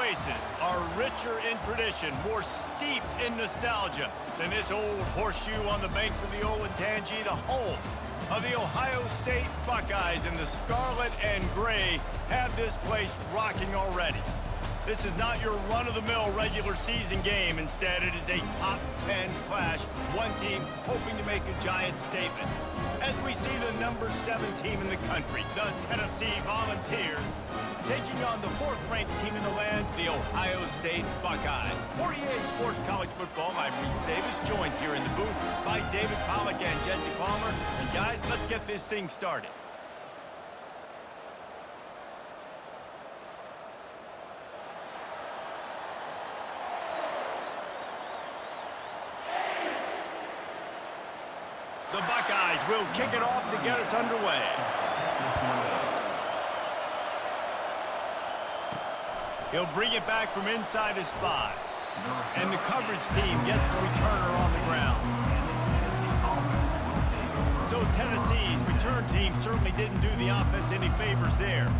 places are richer in tradition, more steeped in nostalgia than this old horseshoe on the banks of the Tennesee, the home of the Ohio State Buckeyes, and the scarlet and gray have this place rocking already. This is not your run-of-the-mill regular season game. Instead, it is a top 10 clash, one team hoping to make a giant statement. As we see the number 7 team in the country, the Tennessee Volunteers, taking on the 4th-ranked team in the land, the Ohio State Buckeyes. For EA Sports College Football, I'm Reese Davis, joined here in the booth by David Pollack and Jesse Palmer. And guys, let's get this thing started. The Buckeyes will kick it off to get us underway. He'll bring it back from inside his 5. And the coverage team gets the returner on the ground. So Tennessee's return team certainly didn't do the offense any favors there.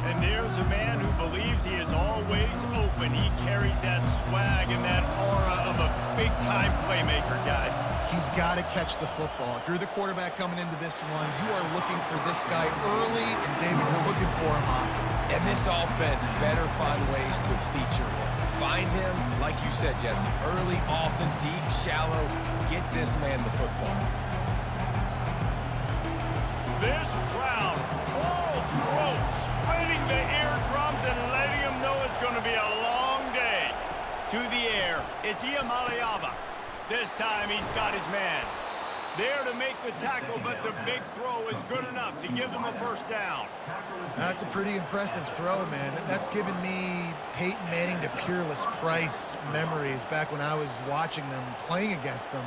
And there's a man who believes he is always open. He carries that swag and that aura of a big-time playmaker, guys. He's got to catch the football. If you're the quarterback coming into this one, you are looking for this guy early, and David, you're looking for him often. And this offense better find ways to feature him. Find him, like you said, Jesse, early, often, deep, shallow. Get this man the football. This crowd, full throat, splitting the eardrums and letting them know it's going to be a long day. To the air, it's Iamaleava. This time he's got his man. There to make the tackle, but the big throw is good enough to give them a first down. That's a pretty impressive throw, man. That's given me Peyton Manning to Peerless Price memories back when I was watching them, playing against them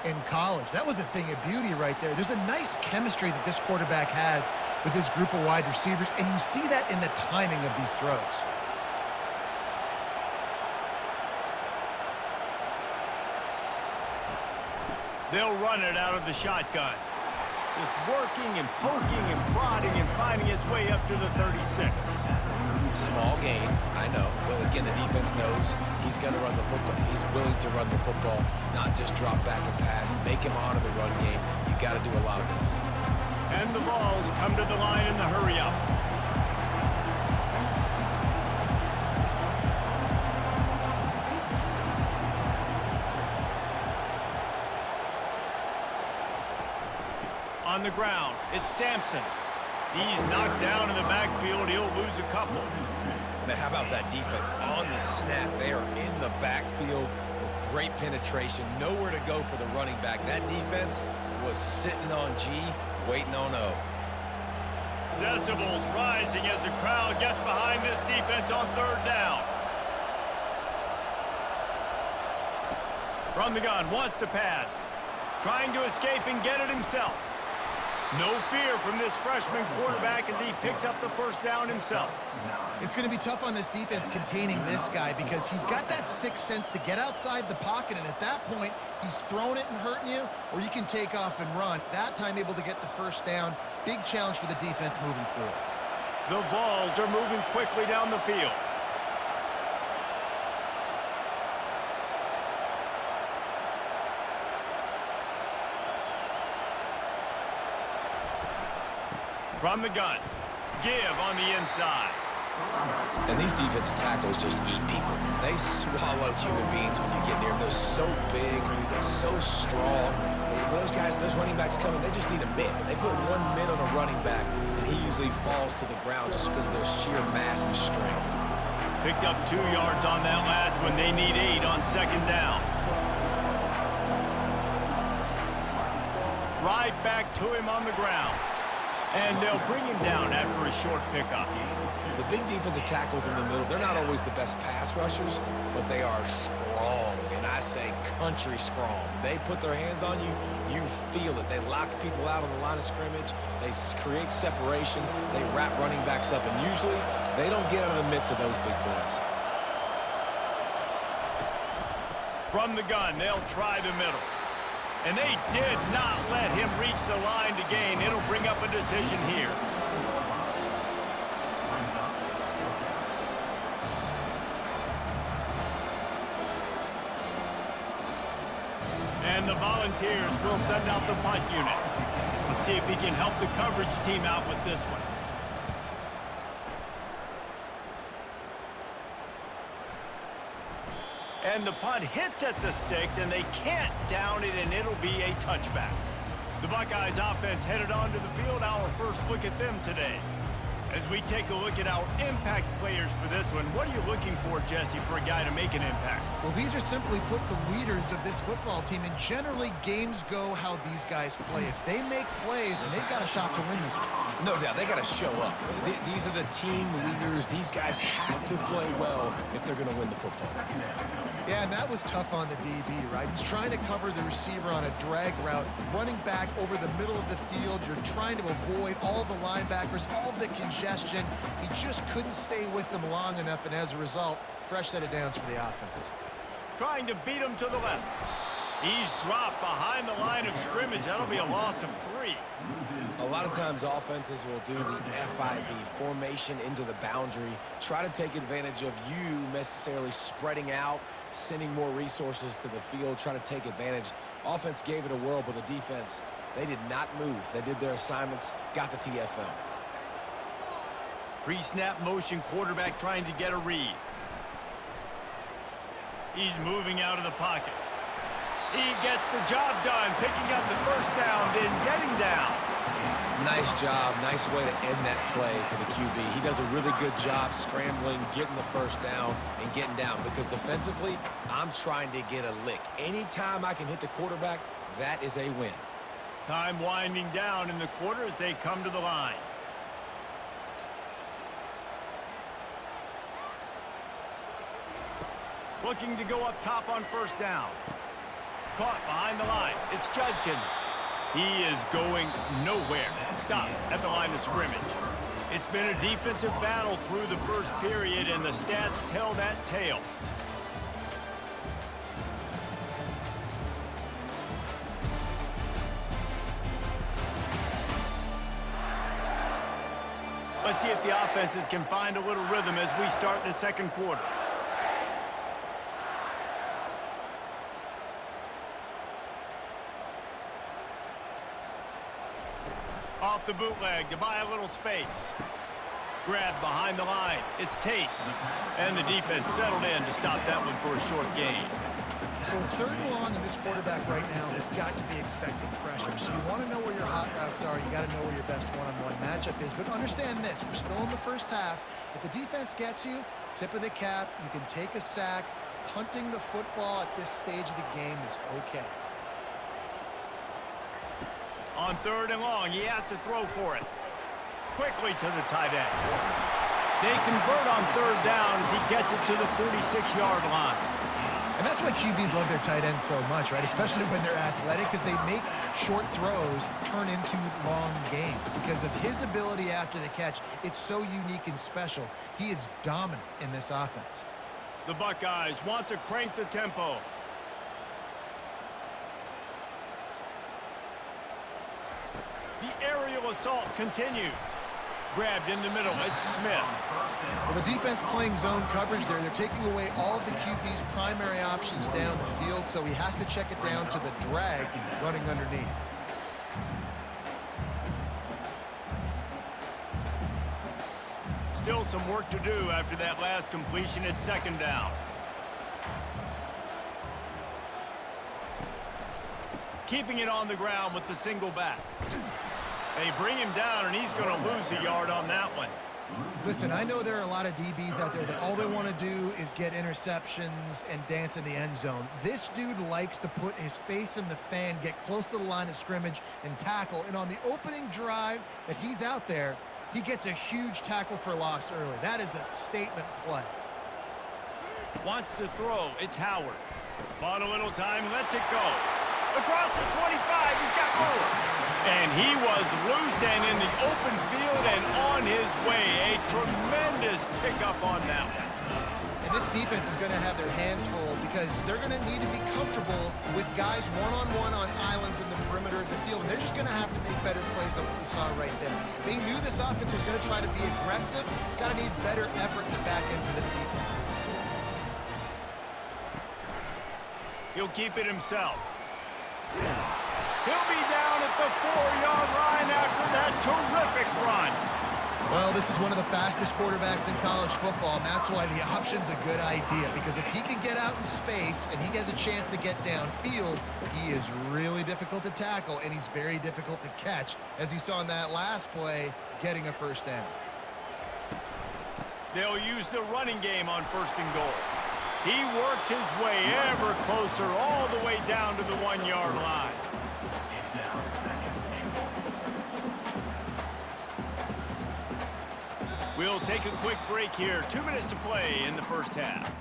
in college. That was a thing of beauty right there. There's a nice chemistry that this quarterback has with this group of wide receivers, and you see that in the timing of these throws. They'll run it out of the shotgun. Just working and poking and prodding and finding his way up to the 36. Small gain, I know. But again, the defense knows he's going to run the football. He's willing to run the football, not just drop back and pass. Make him honor the run game. You got to do a lot of this. And the Vols come to the line in the hurry-up. On the ground, it's Sampson. He's knocked down in the backfield. He'll lose a couple. Now, how about that defense? On the snap, they are in the backfield with great penetration. Nowhere to go for the running back. That defense was sitting on G, waiting on O. Decibels rising as the crowd gets behind this defense on 3rd down. From the gun, wants to pass. Trying to escape and get it himself. No fear from this freshman quarterback as he picks up the first down himself. It's going to be tough on this defense containing this guy because he's got that sixth sense to get outside the pocket, and at that point, he's throwing it and hurting you, or you can take off and run. That time able to get the first down. Big challenge for the defense moving forward. The Vols are moving quickly down the field. From the gun, give on the inside. And these defensive tackles just eat people. They swallow human beings when you get near them. They're so big, so strong. When those guys, those running backs coming, they just need a mid. They put one mid on a running back, and he usually falls to the ground just because of their sheer mass and strength. Picked up 2 yards on that last one. They need 8 on 2nd down. Right back to him on the ground. And they'll bring him down after a short pickup. The big defensive tackles in the middle, they're not always the best pass rushers, but they are strong, and I say country strong. They put their hands on you, you feel it. They lock people out on the line of scrimmage. They create separation. They wrap running backs up, and usually they don't get out of the midst of those big boys. From the gun, they'll try the middle. And they did not let him reach the line to gain. It'll bring up a decision here. And the Volunteers will send out the punt unit. Let's see if he can help the coverage team out with this one. And the punt hits at the 6, and they can't down it, and it'll be a touchback. The Buckeyes offense headed onto the field. Our first look at them today. As we take a look at our impact players for this one, what are you looking for, Jesse, for a guy to make an impact? Well, these are simply put the leaders of this football team, and generally games go how these guys play. If they make plays, then they've got a shot to win this one. No doubt, they got to show up. These are the team leaders. These guys have to play well if they're going to win the football. Yeah, and that was tough on the DB, right? He's trying to cover the receiver on a drag route, running back over the middle of the field. You're trying to avoid all the linebackers, all of the congestion. He just couldn't stay with them long enough, and as a result, fresh set of downs for the offense. Trying to beat him to the left. He's dropped behind the line of scrimmage. That'll be a loss of 3. A lot of times offenses will do the FIB, formation into the boundary, try to take advantage of you necessarily spreading out, sending more resources to the field, trying to take advantage. Offense gave it a whirl, but the defense, they did not move. They did their assignments, got the TFL. Pre-snap motion quarterback trying to get a read. He's moving out of the pocket. He gets the job done, picking up the first down, then getting down. Nice job. Nice way to end that play for the QB. He does a really good job scrambling, getting the first down, and getting down. Because defensively, I'm trying to get a lick. Anytime I can hit the quarterback, that is a win. Time winding down in the quarter as they come to the line. Looking to go up top on first down. Caught behind the line. It's Judkins. He is going nowhere. Stop at the line of scrimmage. It's been a defensive battle through the first period, and the stats tell that tale. Let's see if the offenses can find a little rhythm as we start the second quarter. Off the bootleg to buy a little space. Grab behind the line. It's Tate. And the defense settled in to stop that one for a short gain. So it's 3rd and long, and this quarterback right now has got to be expecting pressure. So you want to know where your hot routes are. You got to know where your best one-on-one matchup is. But understand this, we're still in the first half. If the defense gets you, tip of the cap, you can take a sack. Punting the football at this stage of the game is okay. On 3rd and long, he has to throw for it. Quickly to the tight end. They convert on 3rd down as he gets it to the 46-yard line. And that's why QBs love their tight ends so much, right? Especially when they're athletic, because they make short throws turn into long gains. Because of his ability after the catch, it's so unique and special. He is dominant in this offense. The Buckeyes want to crank the tempo. The aerial assault continues. Grabbed in the middle, it's Smith. Well, the defense playing zone coverage there. They're taking away all of the QB's primary options down the field, so he has to check it down to the drag running underneath. Still some work to do after that last completion at 2nd down. Keeping it on the ground with the single back. They bring him down, and he's going to lose a yard on that one. Listen, I know there are a lot of DBs out there that all they want to do is get interceptions and dance in the end zone. This dude likes to put his face in the fan, get close to the line of scrimmage, and tackle. And on the opening drive that he's out there, he gets a huge tackle for loss early. That is a statement play. Wants to throw. It's Howard. Bought a little time, lets it go. Across the 25, he's got more. And he was loose and in the open field and on his way. A tremendous pickup on that one. And this defense is going to have their hands full because they're going to need to be comfortable with guys one-on-one on islands in the perimeter of the field. And they're just going to have to make better plays than what we saw right there. They knew this offense was going to try to be aggressive. Got to need better effort in the back end for this defense moving forward. He'll keep it himself. He'll be down at the 4-yard line after that terrific run. Well, this is one of the fastest quarterbacks in college football, and that's why the option's a good idea, because if he can get out in space and he has a chance to get downfield, he is really difficult to tackle, and he's very difficult to catch, as you saw in that last play, getting a first down. They'll use the running game on 1st and goal. He works his way ever closer all the way down to the 1-yard line. We'll take a quick break here. 2 minutes to play in the first half.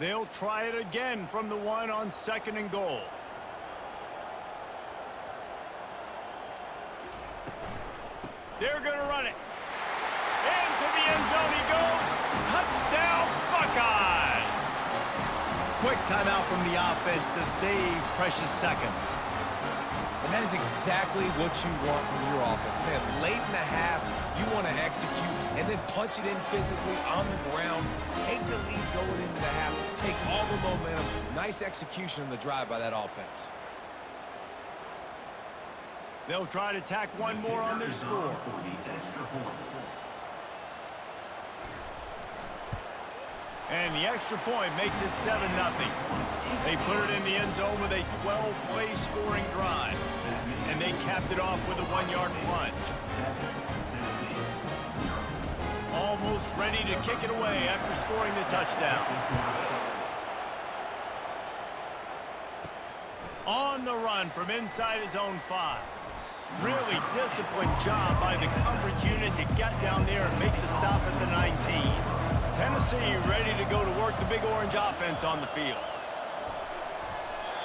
They'll try it again from the 1 on 2nd and goal. They're going to run it. Into the end zone he goes. Touchdown, Buckeyes! Quick timeout from the offense to save precious seconds. And that is exactly what you want from your offense. Man, late in the half, you want to execute and then punch it in physically on the ground. Take the lead going into the half. Take all the momentum. Nice execution on the drive by that offense. They'll try to tack one more on their score. And the extra point makes it 7-0. They put it in the end zone with a 12-play scoring drive. And they capped it off with a 1-yard plunge. Almost ready to kick it away after scoring the touchdown. On the run from inside his own 5. Really disciplined job by the coverage unit to get down there and make the stop at the 19. Tennessee ready to go to work the Big Orange offense on the field.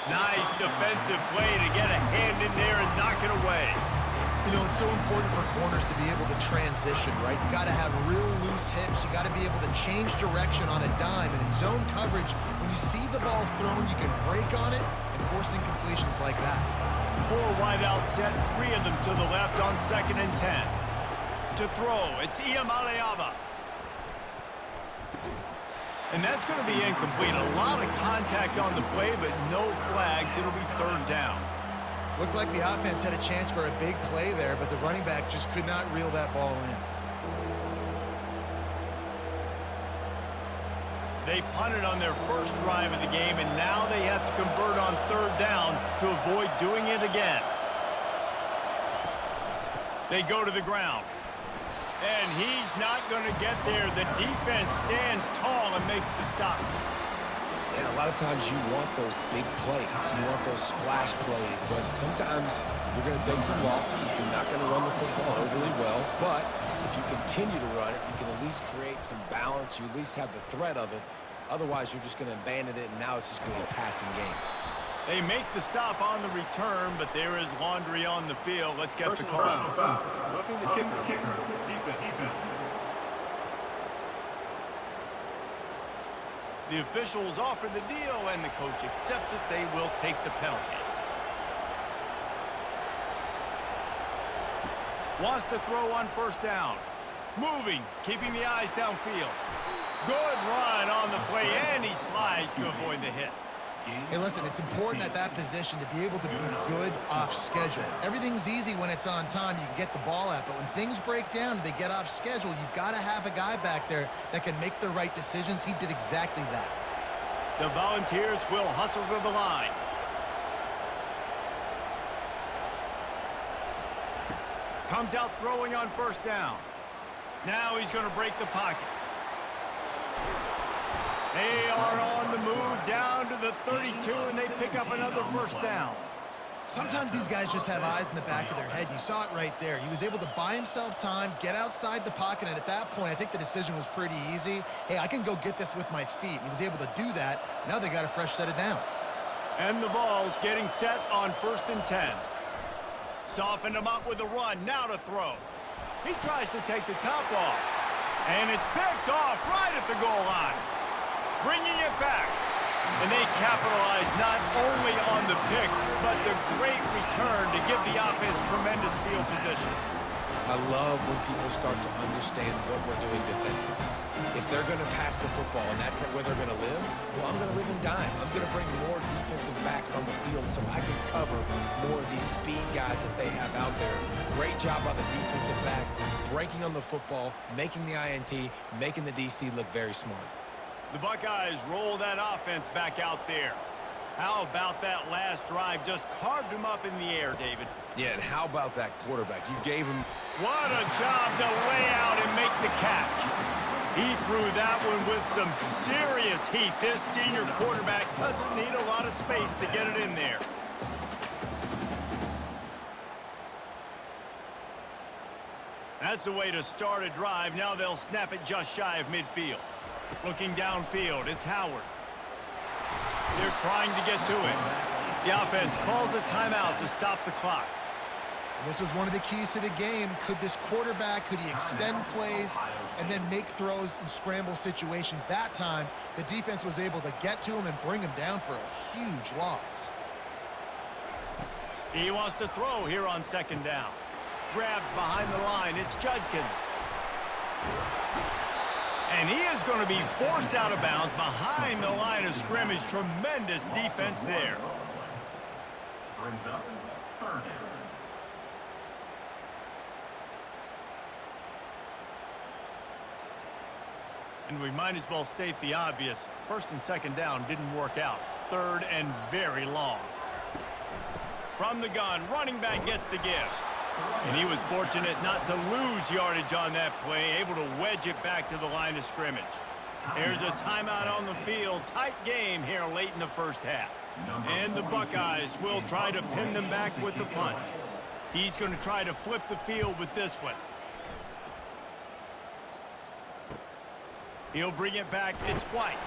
Nice defensive play to get a hand in there and knock it away. You know, it's so important for corners to be able to transition, right? You got to have real loose hips. You got to be able to change direction on a dime. And in zone coverage, when you see the ball thrown, you can break on it and force incompletions like that. 4 wideouts set, 3 of them to the left on 2nd and 10. To throw, it's Iamaleava. And that's going to be incomplete. A lot of contact on the play, but no flags. It'll be 3rd down. Looked like the offense had a chance for a big play there, but the running back just could not reel that ball in. They punted on their first drive of the game, and now they have to convert on 3rd down to avoid doing it again. They go to the ground. And he's not going to get there. The defense stands tall and makes the stop. And a lot of times you want those big plays. You want those splash plays. But sometimes you're going to take some losses. You're not going to run the football overly well. But if you continue to run it, you can at least create some balance. You at least have the threat of it. Otherwise, you're just going to abandon it, and now it's just going to be a passing game. They make the stop on the return, but there is laundry on the field. Let's get the call. Roughing the kicker. Defense. The officials offer the deal, and the coach accepts it. They will take the penalty. Wants to throw on 1st down. Moving, keeping the eyes downfield. Good run on the play, and he slides to avoid the hit. Hey, listen, it's important at that position to be able to be good off schedule. Everything's easy when it's on time. You can get the ball out, but when things break down and they get off schedule, you've got to have a guy back there that can make the right decisions. He did exactly that. The Volunteers will hustle to the line. Comes out throwing on 1st down. Now he's going to break the pocket. They are on the move down to the 32, and they pick up another 1st down. Sometimes these guys just have eyes in the back of their head. You saw it right there. He was able to buy himself time, get outside the pocket, and at that point, I think the decision was pretty easy. Hey, I can go get this with my feet. He was able to do that. Now they got a fresh set of downs. And the Vols getting set on 1st and 10. Softened him up with a run, now to throw. He tries to take the top off. And it's picked off right at the goal line. Bringing it back. And they capitalize not only on the pick, but the great return to give the offense tremendous field position. I love when people start to understand what we're doing defensively. If they're going to pass the football and that's where they're going to live, well, I'm going to live and dime. I'm going to bring more defensive backs on the field so I can cover more of these speed guys that they have out there. Great job by the defensive back, breaking on the football, making the INT, making the DC look very smart. The Buckeyes roll that offense back out there. How about that last drive? Just carved him up in the air, David. Yeah, and how about that quarterback? You gave him... What a job to lay out and make the catch. He threw that one with some serious heat. This senior quarterback doesn't need a lot of space to get it in there. That's the way to start a drive. Now they'll snap it just shy of midfield. Looking downfield, it's Howard. They're trying to get to it. The offense calls a timeout to stop the clock. This was one of the keys to the game. Could this quarterback, could he extend plays and then make throws in scramble situations? That time, the defense was able to get to him and bring him down for a huge loss. He wants to throw here on second down. Grabbed behind the line, it's Judkins. And he is going to be forced out of bounds behind the line of scrimmage. Tremendous defense there. Brings up third down. And we might as well state the obvious. First and second down didn't work out. Third and very long. From the gun, running back gets to give. And he was fortunate not to lose yardage on that play, able to wedge it back to the line of scrimmage. There's a timeout on the field. Tight game here late in the first half. And the Buckeyes will try to pin them back with the punt. He's going to try to flip the field with this one. He'll bring it back. It's White.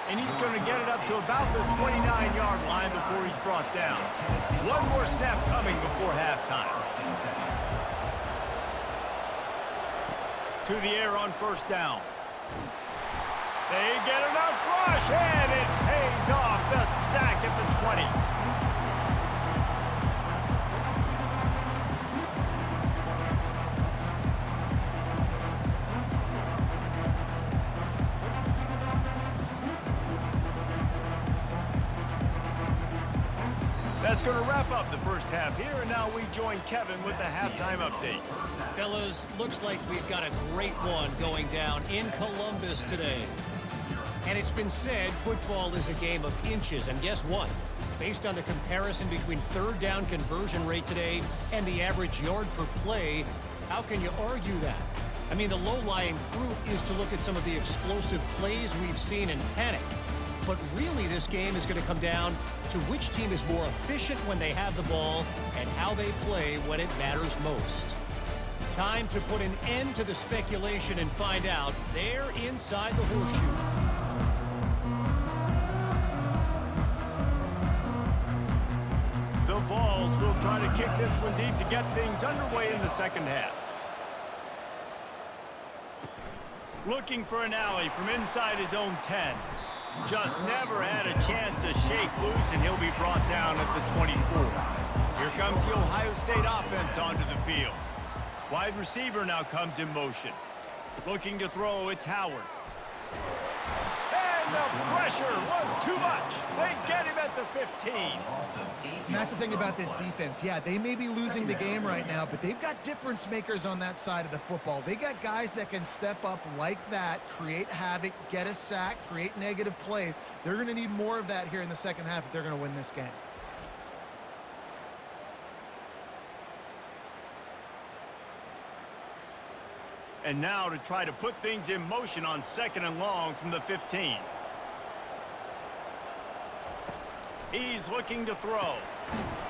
And he's going to get it up to about the 29-yard line before he's brought down. One more snap coming before halftime. To the air on first down. They get enough rush, and it pays off. The sack at the 20. That's going to wrap up the first half here, and now we join Kevin with the halftime update. Fellas, looks like we've got a great one going down in Columbus today. And it's been said football is a game of inches, and guess what? Based on the comparison between third down conversion rate today and the average yard per play, how can you argue that? I mean, the low-lying fruit is to look at some of the explosive plays we've seen in panic. But really, this game is going to come down to which team is more efficient when they have the ball and how they play when it matters most. Time to put an end to the speculation and find out there inside the horseshoe. The Vols will try to kick this one deep to get things underway in the second half. Looking for an alley from inside his own 10. Just never had a chance to shake loose, and he'll be brought down at the 24. Here comes the Ohio State offense onto the field. Wide receiver now comes in motion. Looking to throw, it's Howard. And the pressure was too much. They get him at the 15. And that's the thing about this defense. Yeah, they may be losing the game right now, but they've got difference makers on that side of the football. They got guys that can step up like that, create havoc, get a sack, create negative plays. They're going to need more of that here in the second half if they're going to win this game. And now to try to put things in motion on second and long from the 15. He's looking to throw.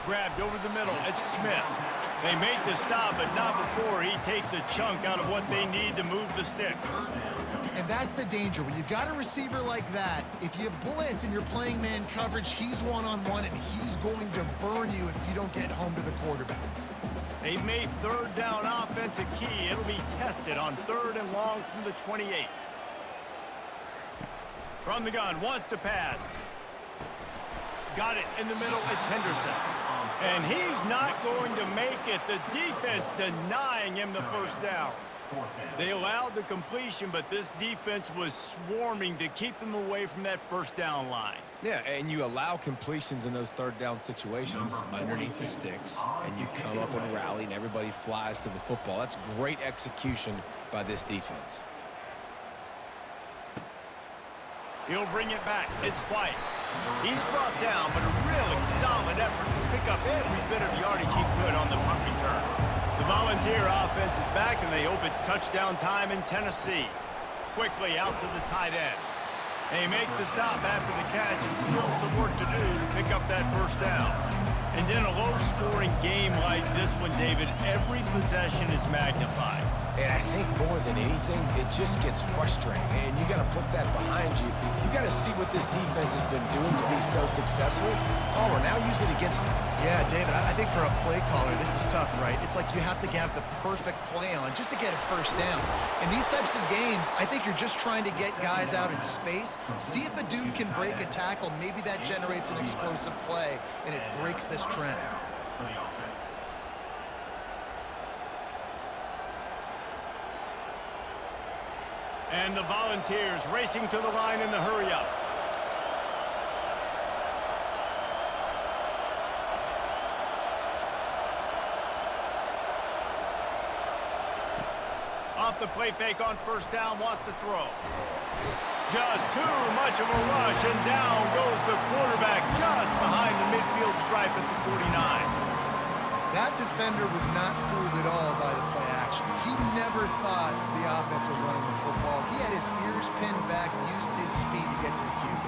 Grabbed over the middle. It's Smith. They make the stop, but not before he takes a chunk out of what they need to move the sticks. And that's the danger. When you've got a receiver like that, if you blitz and you're playing man coverage, he's one-on-one, and he's going to burn you if you don't get home to the quarterback. They've made third down offense a key. It'll be tested on third and long from the 28. From the gun, wants to pass. Got it in the middle, it's Henderson. And he's not going to make it. The defense denying him the first down. They allowed the completion, but this defense was swarming to keep them away from that first down line. Yeah, and you allow completions in those third down situations underneath the sticks, and you come up and rally, and everybody flies to the football. That's great execution by this defense. He'll bring it back. It's White. He's brought down, but a really solid effort to pick up every bit of yardage he could on the punt return. The Volunteer offense is back, and they hope it's touchdown time in Tennessee. Quickly out to the tight end. They make the stop after the catch, and still some work to do to pick up that first down. And in a low-scoring game like this one, David, every possession is magnified. And I think more than anything, it just gets frustrating. And you got to put that behind you. You got to see what this defense has been doing to be so successful. Caller, now use it against them. Yeah, David, I think for a play caller, this is tough, right? It's like you have to have the perfect play on just to get a first down. In these types of games, I think you're just trying to get guys out in space, see if a dude can break a tackle. Maybe that generates an explosive play, and it breaks this trend. And the Volunteers racing to the line in the hurry-up. Off the play fake on first down, wants to throw. Just too much of a rush, and down goes the quarterback just behind the midfield stripe at the 49. That defender was not fooled at all by the play action. He never thought the offense was running the football. He had his ears pinned back, used his speed to get to the QB.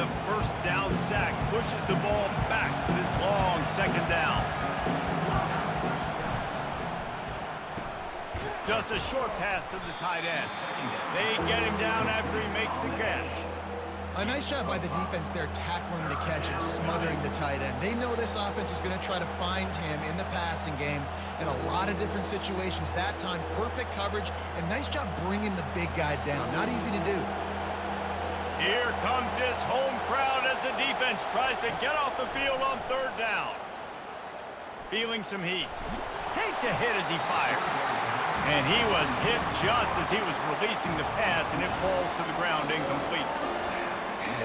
The first down sack pushes the ball back for this long second down. Just a short pass to the tight end. They get him down after he makes the catch. A nice job by the defense there tackling the catch and smothering the tight end. They know this offense is going to try to find him in the passing game in a lot of different situations. That time, perfect coverage, and nice job bringing the big guy down. Not easy to do. Here comes this home crowd as the defense tries to get off the field on third down. Feeling some heat. Takes a hit as he fires. And he was hit just as he was releasing the pass, and it falls to the ground incomplete.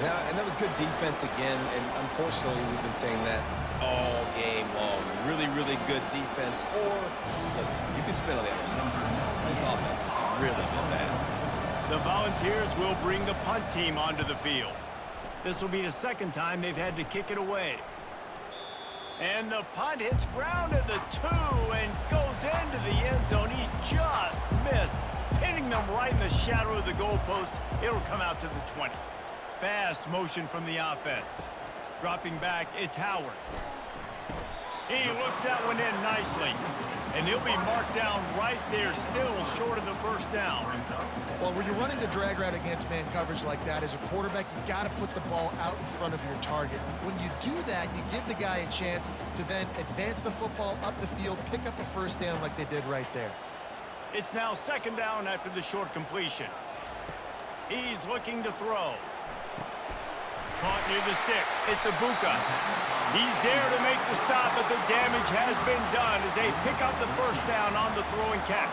And that was good defense again, and unfortunately we've been saying that all game long. Really, really good defense. Or, listen, you can spin on the other side. This offense has really been bad. The Volunteers will bring the punt team onto the field. This will be the second time they've had to kick it away. And the punt hits ground at the 2 and goes into the end zone. He just missed, pinning them right in the shadow of the goalpost. It'll come out to the 20. Fast motion from the offense. Dropping back, it's Howard. He looks that one in nicely. And he'll be marked down right there, still short of the first down. Well, when you're running the drag route against man coverage like that, as a quarterback, you got to put the ball out in front of your target. When you do that, you give the guy a chance to then advance the football up the field, pick up a first down like they did right there. It's now second down after the short completion. He's looking to throw. Caught near the sticks. It's Ibuka. He's there to make the stop, but the damage has been done as they pick up the first down on the throw and catch.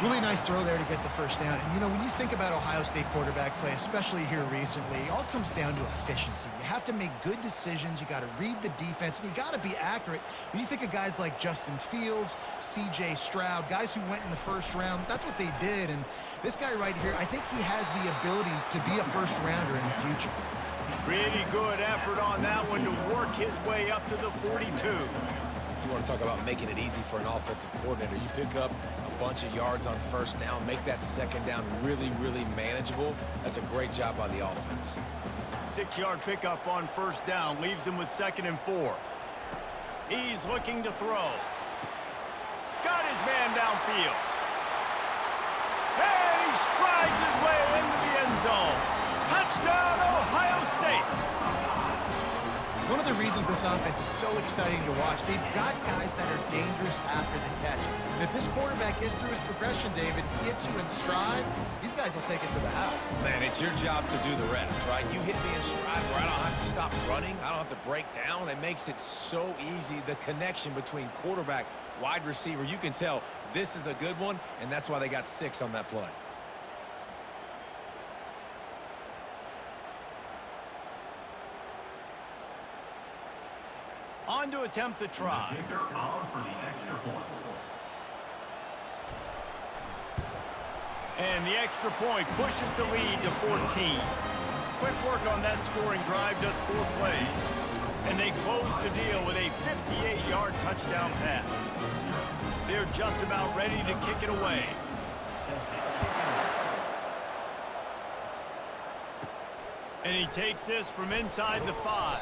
Really nice throw there to get the first down. And, you know, when you think about Ohio State quarterback play, especially here recently, it all comes down to efficiency. You have to make good decisions. You got to read the defense, and you got to be accurate. When you think of guys like Justin Fields, C.J. Stroud, guys who went in the first round, that's what they did. And this guy right here, I think he has the ability to be a first-rounder in the future. Pretty good effort on that one to work his way up to the 42. You want to talk about making it easy for an offensive coordinator. You pick up a bunch of yards on first down, make that second down really, really manageable. That's a great job by the offense. 6-yard pickup on first down leaves him with 2nd and 4. He's looking to throw. Got his man downfield. And he strides his way into the end zone. Touchdown, Ohio State. One of the reasons this offense is so exciting to watch, they've got guys that are dangerous after the catch. And if this quarterback gets through his progression, David, hits you in stride, these guys will take it to the house. Man, it's your job to do the rest, right? You hit me in stride where I don't have to stop running. I don't have to break down. It makes it so easy. The connection between quarterback, wide receiver, you can tell this is a good one, and that's why they got 6 on that play. On to attempt the try. Kicker on for the extra point. And the extra point pushes the lead to 14. Quick work on that scoring drive, just 4 plays. And they close the deal with a 58-yard touchdown pass. They're just about ready to kick it away. And he takes this from inside the 5.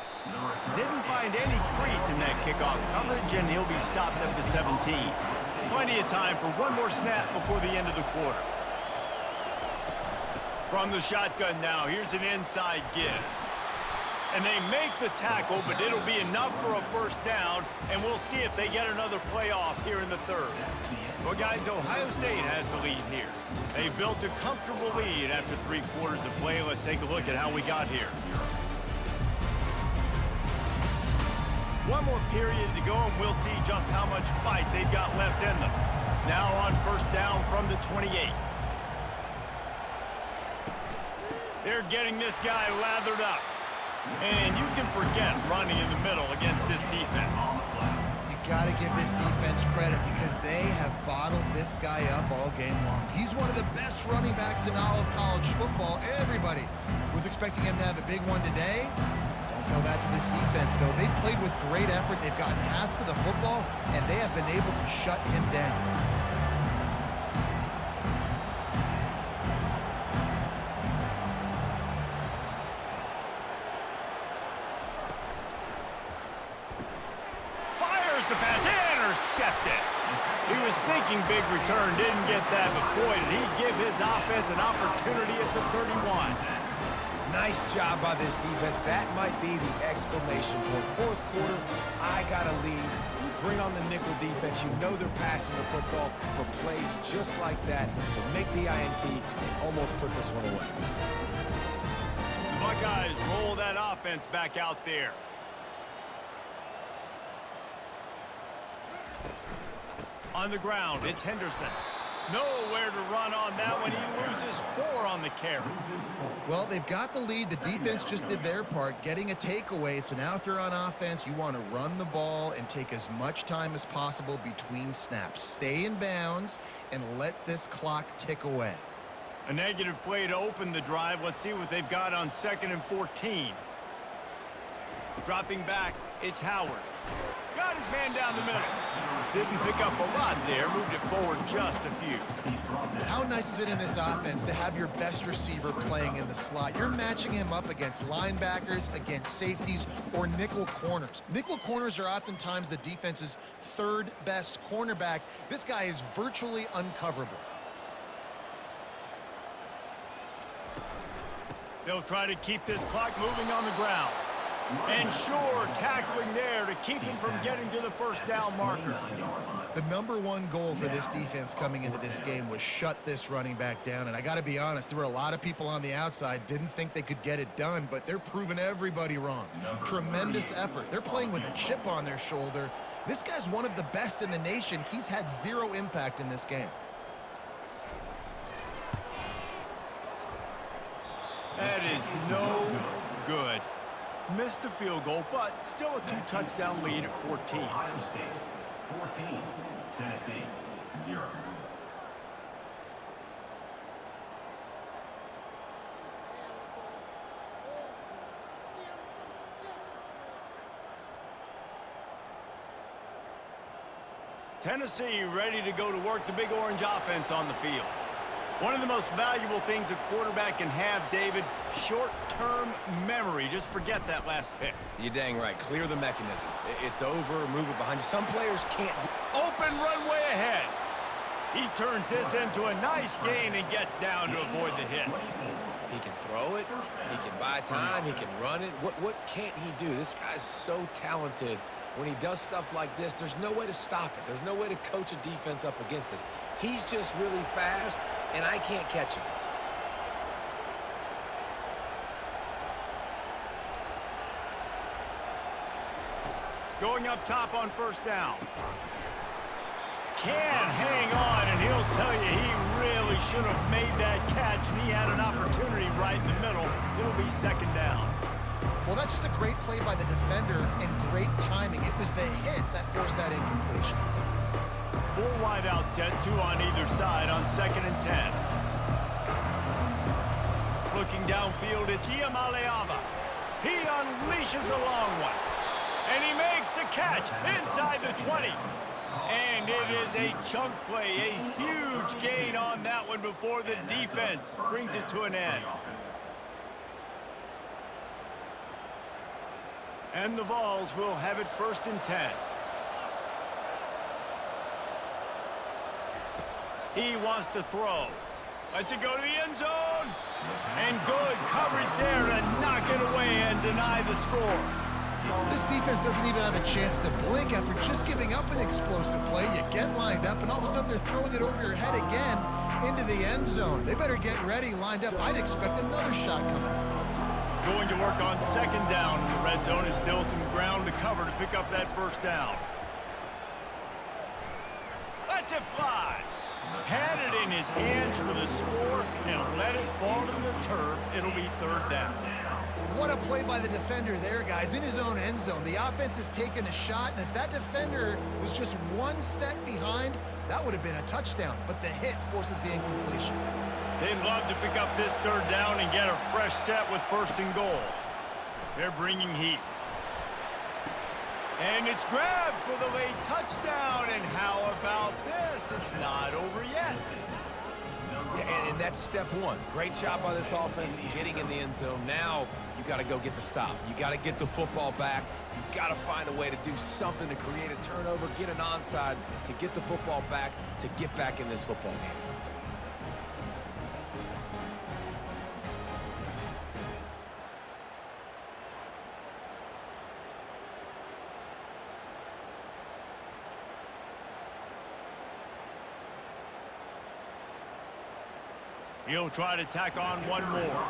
Didn't find any crease in that kickoff coverage, and he'll be stopped at the 17. Plenty of time for one more snap before the end of the quarter. From the shotgun now, here's an inside give. And they make the tackle, but it'll be enough for a first down, and we'll see if they get another play off here in the 3rd. Well, guys, Ohio State has the lead here. They built a comfortable lead after 3 quarters of play. Let's take a look at how we got here. One more period to go, and we'll see just how much fight they've got left in them. Now on first down from the 28. They're getting this guy lathered up. And you can forget running in the middle against this defense. You got to give this defense credit because they have bottled this guy up all game long. He's one of the best running backs in all of college football. Everybody was expecting him to have a big one today. Don't tell that to this defense, though. They played with great effort. They've gotten hats to the football, and they have been able to shut him down. The pass intercepted. He was thinking big return, didn't get that, but boy, did he give his offense an opportunity at the 31. Nice job by this defense. That might be the exclamation point. 4th quarter, I got a lead. You bring on the nickel defense. You know they're passing the football for plays just like that to make the INT and almost put this one away. The Buckeyes roll that offense back out there. On the ground, it's Henderson. Nowhere to run on that one. He loses 4 on the carry. Well, they've got the lead. The defense just did their part, getting a takeaway. So now if you're on offense, you want to run the ball and take as much time as possible between snaps. Stay in bounds and let this clock tick away. A negative play to open the drive. Let's see what they've got on 2nd and 14. Dropping back, it's Howard. Got his man down the middle. Didn't pick up a lot there. Moved it forward just a few. How nice is it in this offense to have your best receiver playing in the slot? You're matching him up against linebackers, against safeties, or nickel corners. Nickel corners are oftentimes the defense's 3rd best cornerback. This guy is virtually uncoverable. They'll try to keep this clock moving on the ground. And sure, tackling there to keep him from getting to the first down marker. The #1 goal for this defense coming into this game was shut this running back down. And I got to be honest, there were a lot of people on the outside didn't think they could get it done, but they're proving everybody wrong. Tremendous effort. They're playing with a chip on their shoulder. This guy's one of the best in the nation. He's had 0 impact in this game. That is no good. Missed the field goal, but still a 2-touchdown lead at 14. Ohio State 14, Tennessee 0. Tennessee ready to go to work the Big Orange offense on the field. One of the most valuable things a quarterback can have, David, short-term memory. Just forget that last pick. You're dang right. Clear the mechanism. It's over. Move it behind you. Some players can't do. Open runway ahead. He turns this into a nice gain and gets down to avoid the hit. He can throw it. He can buy time. He can run it. What can't he do? This guy's so talented. When he does stuff like this, there's no way to stop it. There's no way to coach a defense up against this. He's just really fast, and I can't catch him. Going up top on first down. Can hang on, and he'll tell you he really should have made that catch, and he had an opportunity right in the middle. It'll be second down. Well, that's just a great play by the defender and great timing. It was the hit that forced that incompletion. 4 wide out set, 2 on either side on 2nd and 10. Looking downfield, it's Iamaleava. He unleashes a long one. And he makes the catch inside the 20. And it is a chunk play, a huge gain on that one before the defense brings it to an end. And the Vols will have it 1st and 10. He wants to throw. Lets it go to the end zone. And good coverage there to knock it away and deny the score. This defense doesn't even have a chance to blink after just giving up an explosive play. You get lined up, and all of a sudden they're throwing it over your head again into the end zone. They better get ready, lined up. I'd expect another shot coming up. Going to work on 2nd down in the red zone. Is still some ground to cover to pick up that 1st down. Lets it fly. Had it in his hands for the score and let it fall to the turf. It'll be 3rd down. What a play by the defender there, guys, in his own end zone. The offense has taken a shot, and if that defender was just 1 step behind, that would have been a touchdown. But the hit forces the incompletion. They'd love to pick up this 3rd down and get a fresh set with 1st and goal. They're bringing heat. And it's grabbed for the late touchdown. And how about this? It's not over yet. Yeah, and that's step 1. Great job by this offense getting in the end zone. Now you got to go get the stop. You got to get the football back. You got to find a way to do something to create a turnover, get an onside, to get the football back, to get back in this football game. He'll try to tack on one more.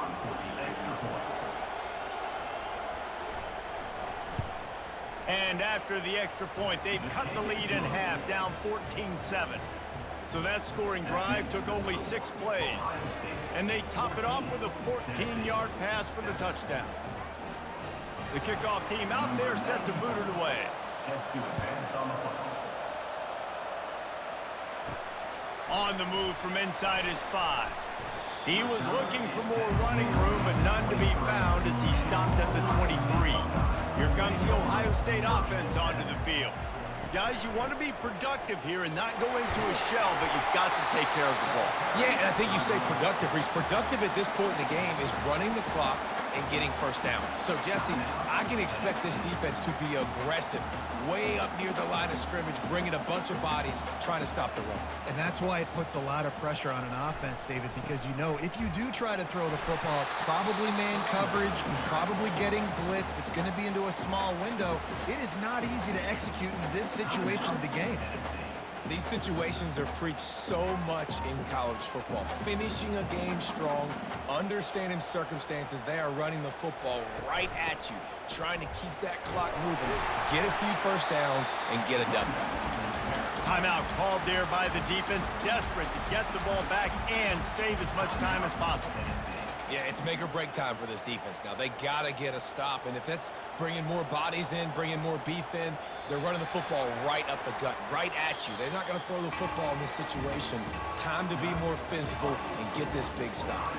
And after the extra point, they've cut the lead in half, down 14-7. So that scoring drive took only 6 plays. And they top it off with a 14-yard pass for the touchdown. The kickoff team out there set to boot it away. Set to advance on the football. On the move from inside his 5. He was looking for more running room, but none to be found as he stopped at the 23. Here comes the Ohio State offense onto the field. Guys, you want to be productive here and not go into a shell, but you've got to take care of the ball. Yeah, and I think you say productive. He's productive at this point in the game is running the clock and getting 1st down. So, Jesse, I can expect this defense to be aggressive, way up near the line of scrimmage, bringing a bunch of bodies, trying to stop the run. And that's why it puts a lot of pressure on an offense, David, because you know if you do try to throw the football, it's probably man coverage, probably getting blitzed. It's going to be into a small window. It is not easy to execute in this situation of the game. These situations are preached so much in college football. Finishing a game strong, understanding circumstances. They are running the football right at you, trying to keep that clock moving, get a few 1st downs, and get a W. Timeout called there by the defense, desperate to get the ball back and save as much time as possible. Yeah, it's make or break time for this defense now. They got to get a stop, and if that's bringing more bodies in, bringing more beef in, they're running the football right up the gut, right at you. They're not going to throw the football in this situation. Time to be more physical and get this big stop.